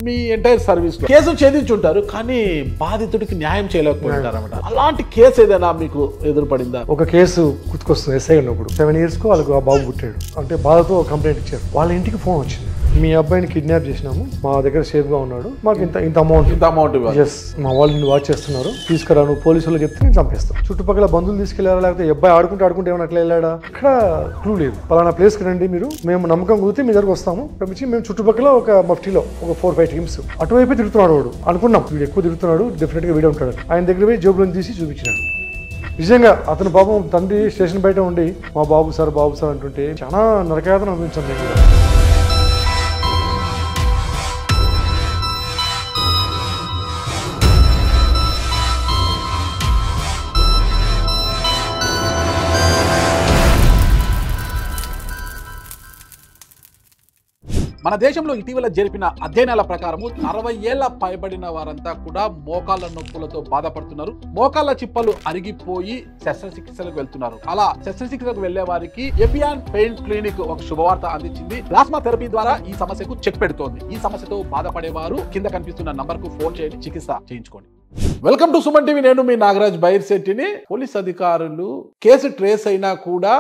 మీ entire service లో కేసును ఛేదించుంటారు కానీ బాధితుడికి న్యాయం చేయలేకపోయింటారు అన్నమాట. అలాంటి కేసు ఏదైనా మీకు ఎదురుపడిందా? ఒక కేసు గుర్తుకొస్తుంది. ఎస్ఐ ఉన్నప్పుడు 7 years వాళ్ళకు ఆ బాబు పుట్టాడు. అంటే బాధతో కంప్లైంట్ ఇచ్చారు. వాళ్ళ ఇంటికి ఫోన్ వచ్చింది, మీ అబ్బాయిని కిడ్నాప్ చేసినాము, మా దగ్గర సేఫ్ గా ఉన్నాడు, మాకు ఇంత అమౌంట్ ఎస్ మా వాళ్ళు నిన్ను వాచ్ చేస్తున్నారు, తీసుకురా, నువ్వు పోలీసులు చెప్తే నేను చంపేస్తాను. చుట్టుపక్కల బంధువులు తీసుకెళ్లారా లేకపోతే అబ్బాయి ఆడుకుంటే ఏమైనా అట్లా వెళ్ళాడా, ఇక్కడ క్లూ లేదు. పలానా ప్లేస్ కి రండి, మీరు మేము నమ్మకం కుదిరితే మీ దగ్గరకు వస్తాము. మేము చుట్టుపక్కల ఒక మఫ్టీలో ఒక 4-5 teams అటువైపు తిరుగుతున్నాడు. వాడు అనుకున్నాం వీడు ఎక్కువ తిరుగుతున్నాడు, డెఫినెట్ గా వీడే ఉంటాడు. ఆయన దగ్గర పోయి జేబులను తీసి చూపించినాడు. నిజంగా అతను పాపం తండ్రి స్టేషన్ బయట ఉండి మా బాబు సార్ అంటుంటే చాలా నరకయాతన అనిపించింది. మన దేశంలో ఇటీవల జరిపిన అధ్యయనాల ప్రకారం 60 ఏళ్ల పైబడిన వారంతా కూడా మోకాళ్ళ నొప్పులతో బాధపడుతున్నారు. మోకాళ్ళ చిప్పలు అరిగిపోయి శస్త్రచికిత్సలకు వెళ్తున్నారు. అలా శస్త్రచికిత్సకు వెళ్లే వారికి ఎపియాన్ పెయిన్ క్లినిక్ ఒక శుభవార్త అందించింది. ప్లాస్మా థెరపీ ద్వారా ఈ సమస్యకు చెక్ పెడుతోంది. ఈ సమస్యతో బాధపడేవారు కింద కనిపిస్తున్న నంబర్ కు ఫోన్ చేయండి, చికిత్స చేయించుకోండి. Welcome to Suman TV. నేను మీ నాగరాజ్ బైర్శెట్టిని. పోలీస్ అధికారులు కేసు ట్రేస్ అయినా కూడా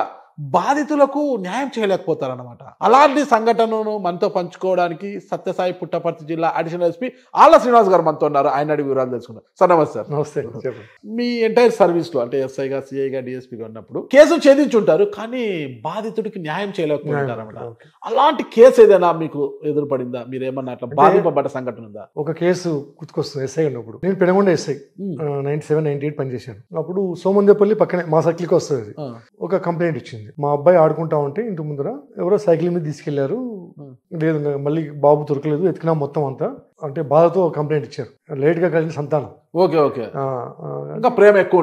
బాధితులకు న్యాయం చేయలేకపోతారన్నమాట. అలాంటి సంఘటనను మనతో పంచుకోవడానికి సత్యసాయి పుట్టపర్తి జిల్లా అడిషనల్ ఎస్పీ ఆళ్ల శ్రీనివాస్ గారు మనతో ఉన్నారు. ఆయన అడిగి వివరాలు తెలుసుకున్నారు. సార్ నమస్తే. సార్ నమస్తే. మీ ఎంటైర్ సర్వీస్ లో అంటే ఎస్ఐగా, సిఐగా, డిఎస్పీగా ఉన్నప్పుడు కేసును ఛేదించుంటారు కానీ బాధితుడికి న్యాయం చేయలేకపోతారన్నమాట. అలాంటి కేసు ఏదైనా మీకు ఎదురుపడిందా? మీరేమన్నా అట్లా బాధింపబడ్డ సంఘటన ఉందా? ఒక కేసు గుర్తుకొస్తుంది. ఎస్ఐ ఉన్నప్పుడు నేను పెనుగొండ ఎస్ఐ 97-98 పనిచేశాను. అప్పుడు సోమందేపల్లి పక్కనే మా సర్కిల్కి వస్తుంది. ఒక కంప్లైంట్ ఇచ్చింది, మా అబ్బాయి ఆడుకుంటా ఉంటే ఇంటి ముందర ఎవరో సైకిల్ మీద తీసుకెళ్లారు, లేదు మళ్ళీ బాబు దొరకలేదు, ఎత్తుకున్నా మొత్తం అంతా అంటే బాధతో కంప్లైంట్ ఇచ్చారు. లేట్ గా కలిగిన సంతానం. Okay okay. ఇంకా ప్రేమ ఎక్కువ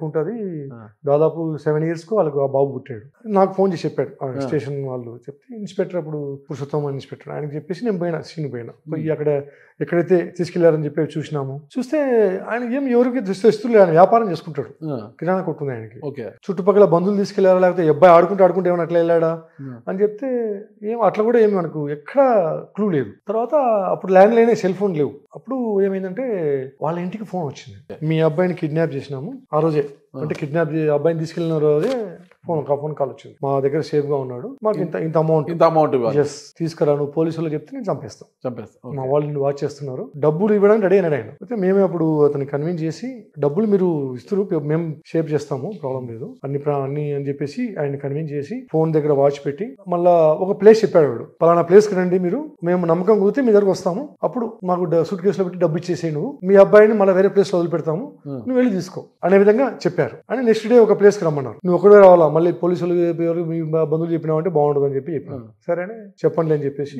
ఉంటుంది. దాదాపు 7 years వాళ్ళకు ఆ బాబు పుట్టాడు. నాకు ఫోన్ చేసి చెప్పాడు స్టేషన్ వాళ్ళు. చెప్తే ఇన్స్పెక్టర్ అప్పుడు పురుషోత్తమ ఇన్స్పెక్టర్ ఆయనకి చెప్పేసి నేను పోయి అక్కడ ఎక్కడైతే తీసుకెళ్లారని చెప్పి చూసినాము. చూస్తే ఆయన ఎవరికి దృష్టి ఆయన వ్యాపారం చేసుకుంటాడు, కిరాణా కొట్టుంది ఆయనకి. చుట్టుపక్కల బంధువులు తీసుకెళ్లారా లేకపోతే అబ్బాయి ఆడుకుంటే ఏమైనా అట్లా వెళ్ళాడా అని చెప్తే అట్లా కూడా ఏమి మనకు ఎక్కడ క్లూ లేదు. తర్వాత అప్పుడు ల్యాండ్ లైన్, సెల్ ఫోన్ లేవు. అప్పుడు ఏమైందంటే వాళ్ళ ఇంటికి ఫోన్ వచ్చింది, మీ అబ్బాయిని కిడ్నాప్ చేసినాము. ఆ రోజే అంటే అబ్బాయిని తీసుకెళ్లిన రోజే ఫోన్ కాల్ వచ్చింది, మా దగ్గర సేఫ్ గా ఉన్నాడు, మాకు ఇంత అమౌంట్ తీసుకురా, నువ్వు పోలీసులు చెప్తే నేను చంపేస్తాం. మా వాళ్ళు నిన్ను వాచ్ చేస్తున్నారు, డబ్బులు ఇవ్వడానికి రెడీ అయినాడు ఆయన. అయితే మేమే అప్పుడు అతన్ని కన్విన్స్ చేసి డబ్బులు మీరు ఇస్తారు, మేము షేప్ చేస్తాము, ప్రాబ్లం లేదు అన్ని అని చెప్పేసి ఆయన కన్విన్స్ చేసి ఫోన్ దగ్గర వాచ్ పెట్టి మళ్ళా ఒక ప్లేస్ చెప్పాడు. వాడు పలానా ప్లేస్ కి రండి, మేము నమ్మకం కుదిరితే మీ దగ్గరకు వస్తాము, అప్పుడు మాకు సూట్ కేసులో పెట్టి డబ్బు ఇచ్చేసి నువ్వు మీ అబ్బాయిని మళ్ళీ వేరే ప్లేస్ లో వదిలిపెడతాము, నువ్వు వెళ్ళి తీసుకో అనే విధంగా చెప్పారు. అని నెక్స్ట్ డే ఒక ప్లేస్ కి రమ్మన్నారు. నువ్వు ఒకడే రావాలా, మళ్ళీ పోలీసులు మీ బంధువులు చెప్పినావు అంటే బాగుండదు అని చెప్పాను. సరే అని చెప్పండి అని చెప్పేసి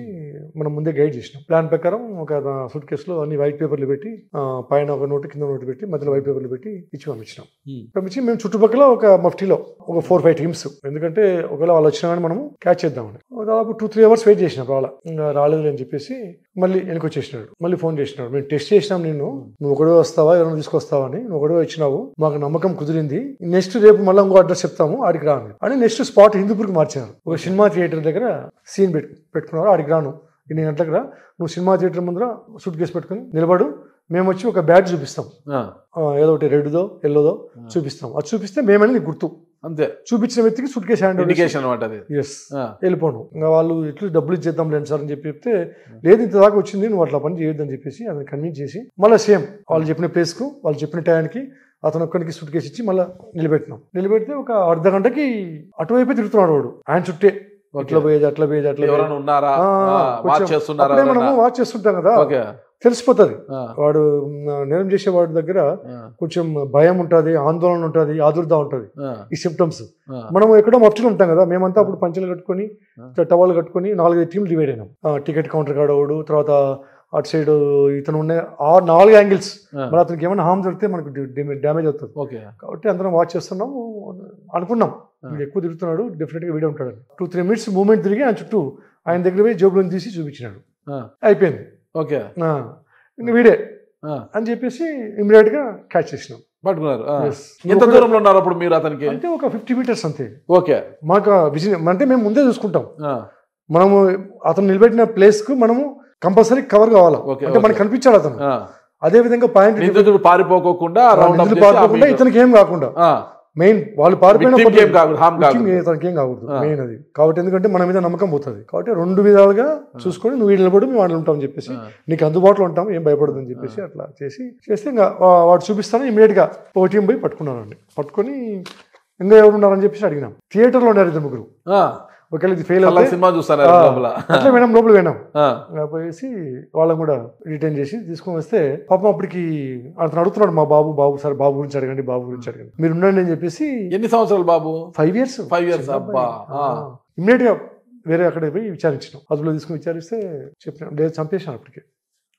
మనం ముందే గైడ్ చేసినాం. ప్లాన్ ప్రకారం ఒక సూట్ కేసులో అన్ని వైట్ పేపర్లు పెట్టి పైన ఒక నోటు కింద నోటు పెట్టి మధ్యలో వైట్ పేపర్లు పెట్టి ఇచ్చి పంపించి మేము చుట్టుపక్కల ఒక మఫ్టీలో ఒక 4-5 teams, ఎందుకంటే ఒకవేళ వాళ్ళు వచ్చినా కానీ మనము క్యాచ్ చేద్దామని దాదాపు 2-3 hours వెయిట్ చేసినాం. ఇంకా రాలేదు అని చెప్పేసి మళ్ళీ వెనక్కి వచ్చేసినాడు. మళ్ళీ ఫోన్ చేసినాడు, మేము టెస్ట్ చేసినాం నువ్వు ఒకడే వస్తావా ఎవరైనా తీసుకొస్తావా అని, నువ్వు ఒకడే వచ్చినావు, మాకు నమ్మకం కుదిరింది, నెక్స్ట్ రేపు మళ్ళీ ఇంకో అడ్రస్ చెప్తాము ఆడికి రాను అని నెక్స్ట్ స్పాట్ హిందూపూర్కి మార్చారు. ఒక సినిమా థియేటర్ దగ్గర సీన్ పెట్టుకున్నారు, ఆడికి రాను, 8 గంటలకు రా, నువ్వు సినిమా థియేటర్ ముందర సూట్ కేసు పెట్టుకుని నిలబడు, మేము వచ్చి ఒక బ్యాడ్జ్ చూపిస్తాం, ఏదో ఒకటి రెడ్దో ఎల్లోదో చూపిస్తాం, అది చూపిస్తే మేమని నీకు గుర్తు, అంతే. చూపించిన వ్యక్తికి సూట్ కేసు హ్యాండ్ వెళ్ళిపోను. ఇంకా వాళ్ళు ఎట్లు డబ్బులు ఇచ్చేద్దాం లేండి సార్ అని చెప్తే లేదు ఇంత దాకా వచ్చింది, నువ్వు అట్లా పని చేయొద్దని చెప్పేసి అతను కన్విన్స్ చేసి మళ్ళీ సేమ్ వాళ్ళు చెప్పిన ప్లేస్ కు వాళ్ళు చెప్పిన టైంకి అతను ఒక్కడికి సూట్ కేసు ఇచ్చి మళ్ళీ నిలబెడితే ఒక అర్ధ గంటకి అటువైపే తిరుగుతున్నాడు వాడు, ఆయన చుట్టే అట్లా పోయేది మనము వాచ్ చేస్తుంటాం కదా, తెలిసిపోతుంది. వాడు నేరం చేసే వాడి దగ్గర కొంచెం భయం ఉంటది, ఆందోళన ఉంటది, ఆదుర్ద ఉంటది, ఈ సిమ్టమ్స్. మనం ఎక్కడో మఫ్టీలో ఉంటాం కదా, మేమంతా అప్పుడు పంచెలు కట్టుకొని టవాలు కట్టుకొని 4-5 teams డివైడ్ అయినాం. టికెట్ కౌంటర్ కాడవాడు, తర్వాత అటు సైడ్ ఇతను ఉన్న 4 angles, మరి అతనికి ఏమైనా హామ్ జరిగితే మనకు డ్యామేజ్ అవుతుంది. కాబట్టి అందరం వాచ్ చేస్తున్నాం, అనుకున్నాం వీడు ఎక్కువ తిరుగుతున్నాడు, డెఫినెట్ గా వీడే ఉంటాడు. 2-3 minutes మూమెంట్ తిరిగి ఆయన చుట్టూ ఆయన దగ్గర పోయి జేబులను తీసి చూపించినాడు, అయిపోయింది వీడే అని చెప్పేసి ఇమీడియట్ గా క్యాచ్ చేసినాం. ఎంత దూరంలో ఉన్నారు అప్పుడు మీరు అతనికి? అంటే ఒక 50 meters అంతే. మాకు విజన్ అంటే మేము ముందే చూసుకుంటాం, మనము అతను నిలబెట్టిన ప్లేస్ కు మనము కంపల్సరీ కవర్ కావాలా, అంటే మనకి కనిపించాడు అతను. అదే విధంగా పాయింట్ పారిపోకుండా ఇతనికి ఏం కాకుండా మెయిన్ వాళ్ళు పారిపోయినా తనకేం కాకూడదు మెయిన్ అది. కాబట్టి ఎందుకంటే మన మీద నమ్మకం పోతుంది. కాబట్టి 2 విధాలుగా చూసుకొని నువ్వు వీళ్ళు నిలబడి మేము వాళ్ళు ఉంటామని చెప్పేసి, నీకు అందుబాటులో ఉంటాం, ఏం భయపడదు అని చెప్పేసి అట్లా చేస్తే ఇంకా వాడు చూపిస్తాను ఇమీడియట్ గా ఒక టీం పోయి పట్టుకున్నానండి. పట్టుకొని ఇంకా ఎవరు ఉన్నారని చెప్పేసి అడిగినాం. థియేటర్లో ఉన్నారు 2-3. ఒకవేళ ఇది ఫెయిల్ అవుతుంది సినిమా చూస్తాను అట్లా వినాం, లోపల వినాం. పోయేసి వాళ్ళని కూడా రిటైన్ చేసి తీసుకొని వస్తే పాపం అప్పటికి అతను అడుగుతున్నాడు, మా బాబు సార్ బాబు గురించి అడగండి, బాబు గురించి అడగండి, మీరు ఉండండి అని చెప్పేసి. ఎన్ని సంవత్సరాలు బాబు? 5 years. ఇమ్మీడియట్ గా వేరే అక్కడ పోయి విచారించినాం. అదులో తీసుకుని విచారిస్తే చెప్పిన లేదు చంపేసినాను. అప్పటికే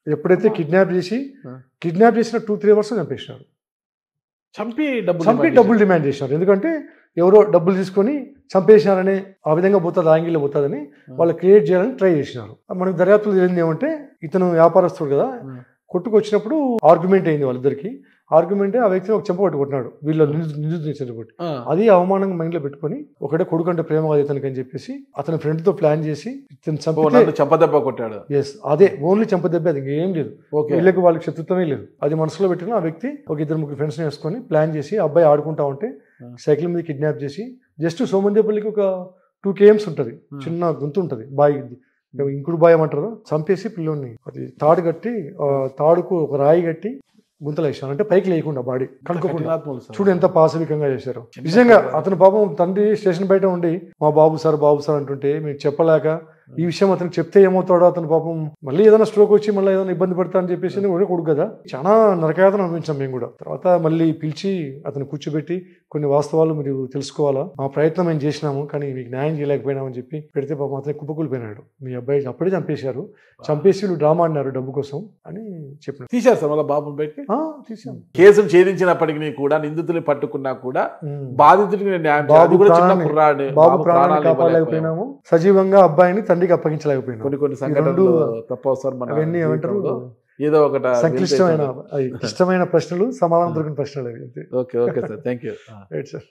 ఎప్పుడైతే కిడ్నాప్ చేసిన 2-3 hours చంపేసినారు. చంపి డబ్బులు డిమాండ్ చేసినారు. ఎందుకంటే ఎవరో డబ్బులు తీసుకొని చంపేసినారని ఆ విధంగా పోతుంది, యాంగిల్లో పోతుందని వాళ్ళు క్రియేట్ చేయాలని ట్రై చేసినారు. మనకు దర్యాప్తులు తెలియదు ఏమంటే ఇతను వ్యాపారస్తుడు కదా, కొట్టుకొచ్చినప్పుడు ఆర్గ్యుమెంట్ అయింది వాళ్ళిద్దరికి. ఆర్గ్యుమెంట్ ఆ వ్యక్తిని ఒక చెంప కొట్టుకుంటున్నాడు, వీళ్ళు నిందితుని చెంపకొట్టి. అది అవమానంగా మైండ్ లో పెట్టుకుని ఒకటే కొడుకంటే ప్రేమ కాదు ఇతనికి అని చెప్పేసి అతని ఫ్రెండ్ తో ప్లాన్ చేసి ఇతను చంపదెబ్బ కొట్టాడు. ఎస్, అదే ఓన్లీ చంపదెబ్బ, అది ఏం లేదు. వీళ్ళకి వాళ్ళకి శత్రుత్వమే లేదు. అది మనసులో పెట్టిన ఆ వ్యక్తి ఒక 2-3 ఫ్రెండ్స్ ని వేసుకొని ప్లాన్ చేసి అబ్బాయి ఆడుకుంటా ఉంటే సైకిల్ మీద కిడ్నాప్ చేసి జస్ట్ సోమందేపల్లికి ఒక 2 km ఉంటుంది, చిన్న గుంత ఉంటుంది, బాయి ఇంకుడు బాయి అంటారు, చంపేసి పిల్లోని అది తాడు కట్టి తాడుకు ఒక రాయి కట్టి గుంతలు వేసాను. అంటే పైకి లేకుండా బాడీ కనుక్కోకుండా. చూడు ఎంత పాశవికంగా చేశారు. నిజంగా అతను పాపం తండ్రి స్టేషన్ బయట ఉండి మా బాబు సార్ అంటుంటే మీరు చెప్పలేక ఈ విషయం అతనికి చెప్తే ఏమవుతాడో, అతను పాపం మళ్ళీ ఏదైనా స్ట్రోక్ వచ్చి మళ్ళీ ఏదైనా ఇబ్బంది పడతా అని చెప్పేసి కొడుకు కదా, చాలా నరకయాతన అనిపించాం మేము కూడా. తర్వాత మళ్ళీ పిలిచి అతను కూర్చోబెట్టి కొన్ని వాస్తవాలు మీరు తెలుసుకోవాలా, మా ప్రయత్నం మేము చేసినాము కానీ మీకు న్యాయం చేయలేకపోయినామని చెప్పి పెడితే పాపం అతను కుప్పకూలిపోయినాడు. మీ అబ్బాయి అప్పుడే చంపేశారు, చంపేసి వీళ్ళు డ్రామా ఆడినారు డబ్బు కోసం అని చెప్పిన. తీశారు సార్ మళ్ళీ బాబుని బయటికి? తీసాం. కేసును ఛేదించినప్పటికీ కూడా నిందితుల్ని పట్టుకున్నా కూడా బాధితుడికి న్యాయం, బాబు ప్రాణాన్ని కాపాడలేకపోయినాము, సజీవంగా అబ్బాయిని తండ్రికి అప్పగించలేకపోయినాం. కొన్ని సంఘటనలు తప్పవసరం అవన్నీ ఏమంటారు ఏదో ఒకటి సంక్లిష్టమైన ప్రశ్నలు, సమాధానం దొరికిన ప్రశ్నలు అవి. Okay sir, thank you. Right sir.